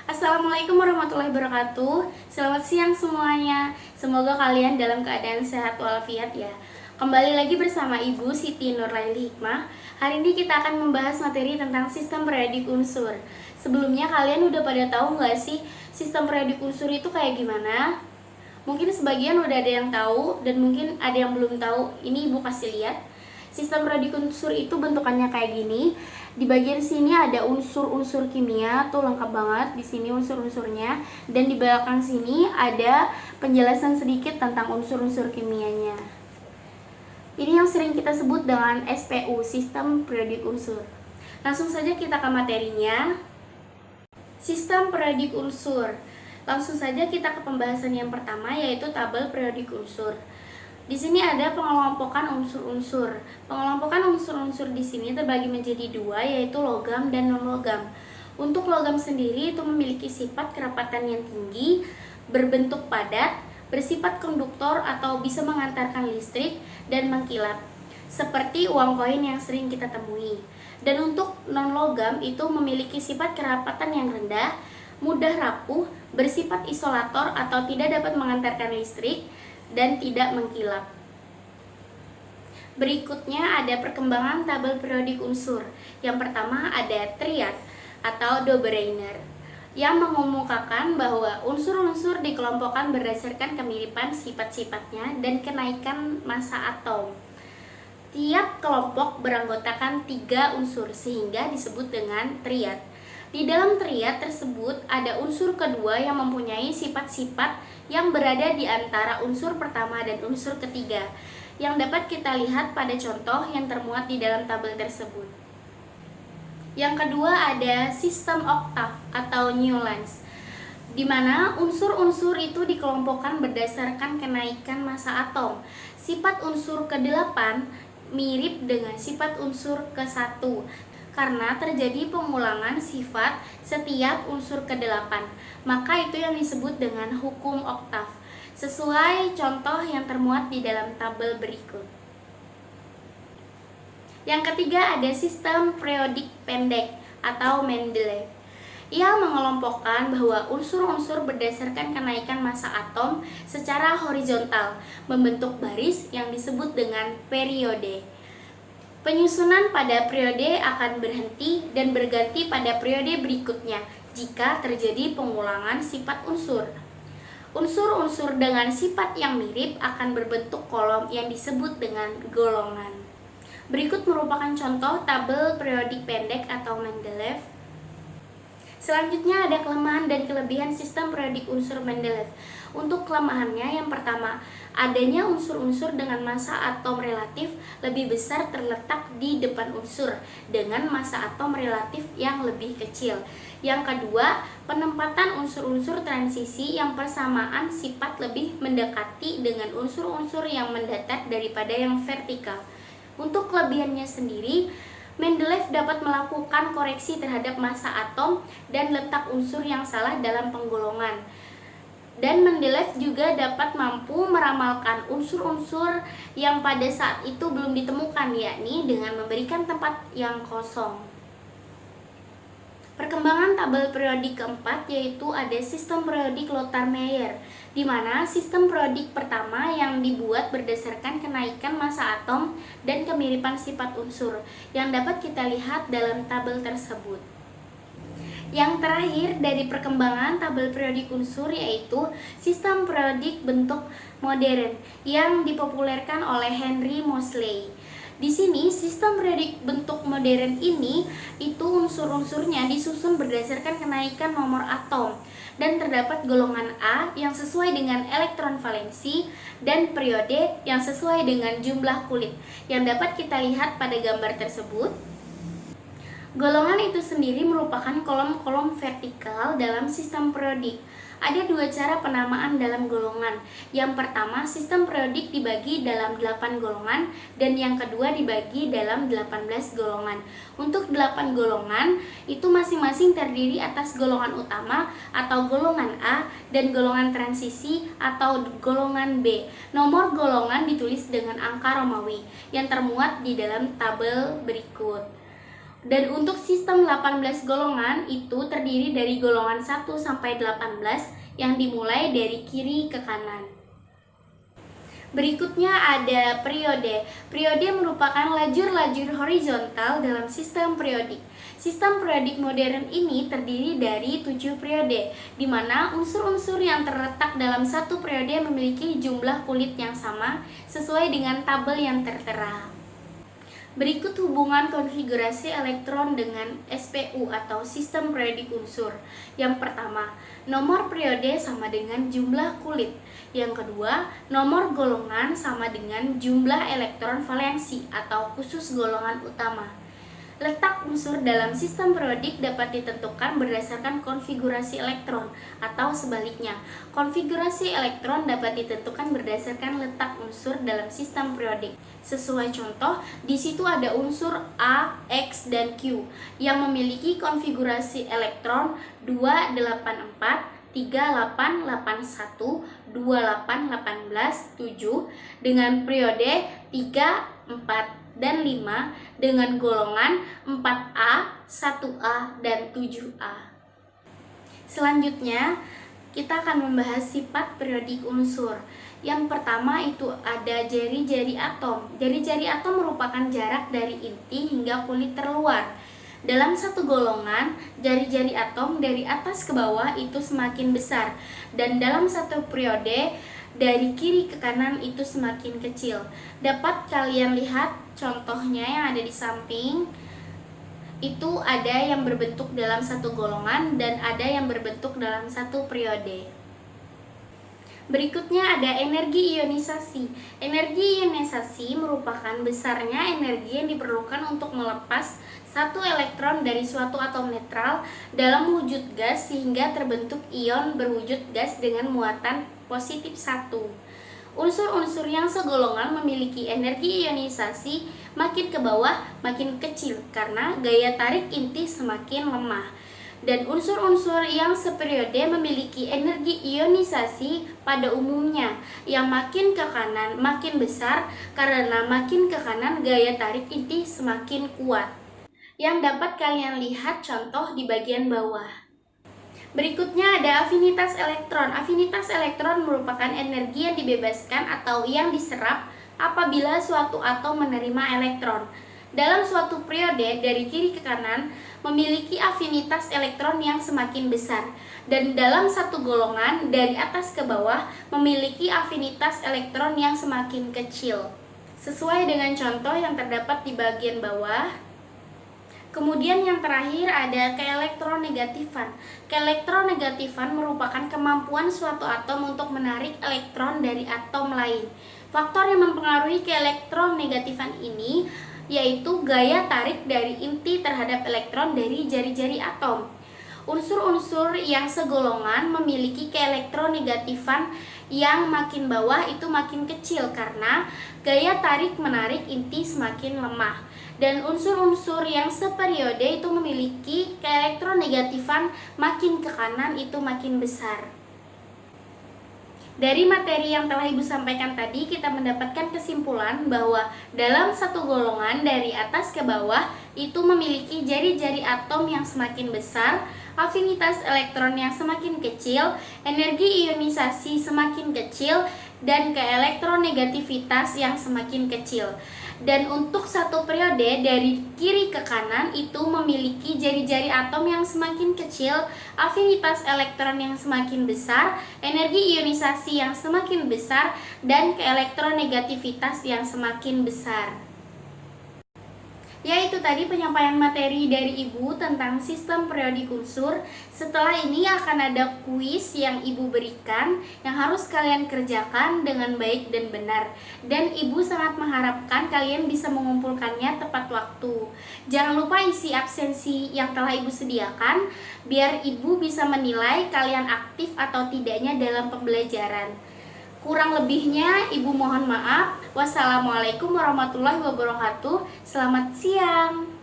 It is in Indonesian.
Assalamualaikum warahmatullahi wabarakatuh. Selamat siang semuanya. Semoga kalian dalam keadaan sehat walafiat ya. Kembali lagi bersama Ibu Siti Nurlaili Hikmah. Hari ini kita akan membahas materi tentang sistem periodik unsur. Sebelumnya kalian udah pada tahu nggak sih sistem periodik unsur itu kayak gimana? Mungkin sebagian udah ada yang tahu dan mungkin ada yang belum tahu. Ini Ibu kasih lihat. Sistem periodik unsur itu bentukannya kayak gini. Di bagian sini ada unsur-unsur kimia, tuh lengkap banget di sini unsur-unsurnya. Dan di belakang sini ada penjelasan sedikit tentang unsur-unsur kimianya. Ini yang sering kita sebut dengan SPU, sistem periodik unsur. Langsung saja kita ke materinya. Sistem periodik unsur. Langsung saja kita ke pembahasan yang pertama, yaitu tabel periodik unsur. Di sini ada pengelompokan unsur-unsur. Pengelompokan unsur-unsur di sini terbagi menjadi dua, yaitu logam dan non-logam. Untuk logam sendiri itu memiliki sifat kerapatan yang tinggi, berbentuk padat, bersifat konduktor atau bisa mengantarkan listrik dan mengkilap, seperti uang koin yang sering kita temui. Dan untuk non-logam itu memiliki sifat kerapatan yang rendah, mudah rapuh, bersifat isolator atau tidak dapat mengantarkan listrik, dan tidak mengkilap. Berikutnya ada perkembangan tabel periodik unsur. Yang pertama ada triad atau Dobereiner yang mengemukakan bahwa unsur-unsur dikelompokkan berdasarkan kemiripan sifat-sifatnya dan kenaikan massa atom. Tiap kelompok beranggotakan 3 unsur sehingga disebut dengan triad. Di dalam triad tersebut ada unsur kedua yang mempunyai sifat-sifat yang berada di antara unsur pertama dan unsur ketiga, yang dapat kita lihat pada contoh yang termuat di dalam tabel tersebut. Yang kedua ada sistem oktav atau Newlands, di mana unsur-unsur itu dikelompokkan berdasarkan kenaikan massa atom. Sifat unsur ke-8 mirip dengan sifat unsur ke-1 karena terjadi pengulangan sifat setiap unsur ke-8. Maka itu yang disebut dengan hukum oktav, sesuai contoh yang termuat di dalam tabel berikut. Yang ketiga ada sistem periodik pendek atau Mendeleev, yang mengelompokkan bahwa unsur-unsur berdasarkan kenaikan massa atom secara horizontal membentuk baris yang disebut dengan periode. Penyusunan pada periode akan berhenti dan berganti pada periode berikutnya jika terjadi pengulangan sifat unsur. Unsur-unsur dengan sifat yang mirip akan berbentuk kolom yang disebut dengan golongan. Berikut merupakan contoh tabel periodik pendek atau Mendeleev. Selanjutnya ada kelemahan dan kelebihan sistem periodik unsur Mendeleev. Untuk kelemahannya yang pertama, adanya unsur-unsur dengan massa atom relatif lebih besar terletak di depan unsur dengan massa atom relatif yang lebih kecil. Yang kedua, penempatan unsur-unsur transisi yang persamaan sifat lebih mendekati dengan unsur-unsur yang mendatar daripada yang vertikal. Untuk kelebihannya sendiri, Mendeleev dapat melakukan koreksi terhadap massa atom dan letak unsur yang salah dalam penggolongan. Dan Mendeleev juga dapat mampu meramalkan unsur-unsur yang pada saat itu belum ditemukan, yakni dengan memberikan tempat yang kosong. Perkembangan tabel periodik keempat yaitu ada sistem periodik Lothar-Meyer, di mana sistem periodik pertama yang dibuat berdasarkan kenaikan massa atom dan kemiripan sifat unsur yang dapat kita lihat dalam tabel tersebut. Yang terakhir dari perkembangan tabel periodik unsur yaitu sistem periodik bentuk modern yang dipopulerkan oleh Henry Moseley. Di sini sistem periodik bentuk modern ini itu unsur-unsurnya disusun berdasarkan kenaikan nomor atom dan terdapat golongan A yang sesuai dengan elektron valensi dan periode yang sesuai dengan jumlah kulit yang dapat kita lihat pada gambar tersebut. Golongan itu sendiri merupakan kolom-kolom vertikal dalam sistem periodik. Ada 2 cara penamaan dalam golongan. Yang pertama, sistem periodik dibagi dalam 8 golongan dan yang kedua dibagi dalam 18 golongan. Untuk 8 golongan itu masing-masing terdiri atas golongan utama atau golongan A dan golongan transisi atau golongan B. Nomor golongan ditulis dengan angka Romawi yang termuat di dalam tabel berikut. Dan untuk sistem 18 golongan itu terdiri dari golongan 1 sampai 18 yang dimulai dari kiri ke kanan. Berikutnya ada periode. Periode merupakan lajur-lajur horizontal dalam sistem periodik. Sistem periodik modern ini terdiri dari 7 periode, di mana unsur-unsur yang terletak dalam satu periode memiliki jumlah kulit yang sama sesuai dengan tabel yang tertera. Berikut hubungan konfigurasi elektron dengan SPU atau sistem periodik unsur. Yang pertama, nomor periode sama dengan jumlah kulit. Yang kedua, nomor golongan sama dengan jumlah elektron valensi atau khusus golongan utama. Letak unsur dalam sistem periodik dapat ditentukan berdasarkan konfigurasi elektron atau sebaliknya. Konfigurasi elektron dapat ditentukan berdasarkan letak unsur dalam sistem periodik. Sesuai contoh, di situ ada unsur A, X, dan Q yang memiliki konfigurasi elektron 284, 3881, 2818, 7 dengan periode 3, 4, dan 5 dengan golongan 4A, 1A, dan 7A. Selanjutnya, kita akan membahas sifat periodik unsur. Yang pertama itu ada jari-jari atom. Jari-jari atom merupakan jarak dari inti hingga kulit terluar. Dalam satu golongan, jari-jari atom dari atas ke bawah itu semakin besar, dan dalam satu periode dari kiri ke kanan itu semakin kecil. Dapat kalian lihat contohnya yang ada di samping. Itu ada yang berbentuk dalam satu golongan dan ada yang berbentuk dalam satu periode. Berikutnya ada energi ionisasi. Energi ionisasi merupakan besarnya energi yang diperlukan untuk melepas satu elektron dari suatu atom netral dalam wujud gas sehingga terbentuk ion berwujud gas dengan muatan positif 1. Unsur-unsur yang segolongan memiliki energi ionisasi makin ke bawah makin kecil karena gaya tarik inti semakin lemah. Dan unsur-unsur yang seperiode memiliki energi ionisasi pada umumnya yang makin ke kanan makin besar karena makin ke kanan gaya tarik inti semakin kuat. Yang dapat kalian lihat contoh di bagian bawah. Berikutnya ada afinitas elektron. Afinitas elektron merupakan energi yang dibebaskan atau yang diserap apabila suatu atom menerima elektron. Dalam suatu periode dari kiri ke kanan memiliki afinitas elektron yang semakin besar, dan dalam satu golongan dari atas ke bawah memiliki afinitas elektron yang semakin kecil. Sesuai dengan contoh yang terdapat di bagian bawah. Kemudian yang terakhir ada keelektronegatifan. Keelektronegatifan merupakan kemampuan suatu atom untuk menarik elektron dari atom lain. Faktor yang mempengaruhi keelektronegatifan ini yaitu gaya tarik dari inti terhadap elektron dari jari-jari atom. Unsur-unsur yang segolongan memiliki keelektronegatifan yang makin bawah itu makin kecil karena gaya tarik-menarik inti semakin lemah. Dan unsur-unsur yang seperiode itu memiliki keelektronegatifan makin ke kanan itu makin besar. Dari materi yang telah Ibu sampaikan tadi, kita mendapatkan kesimpulan bahwa dalam satu golongan dari atas ke bawah itu memiliki jari-jari atom yang semakin besar, afinitas elektron yang semakin kecil, energi ionisasi semakin kecil, dan keelektronegativitas yang semakin kecil. Dan untuk satu periode dari kiri ke kanan itu memiliki jari-jari atom yang semakin kecil, afinitas elektron yang semakin besar, energi ionisasi yang semakin besar, dan keelektronegativitas yang semakin besar. Ya, itu tadi penyampaian materi dari Ibu tentang sistem periodik unsur. Setelah ini akan ada kuis yang Ibu berikan yang harus kalian kerjakan dengan baik dan benar. Dan Ibu sangat mengharapkan kalian bisa mengumpulkannya tepat waktu. Jangan lupa isi absensi yang telah Ibu sediakan biar Ibu bisa menilai kalian aktif atau tidaknya dalam pembelajaran. Kurang lebihnya Ibu mohon maaf. Wassalamualaikum warahmatullahi wabarakatuh. Selamat siang.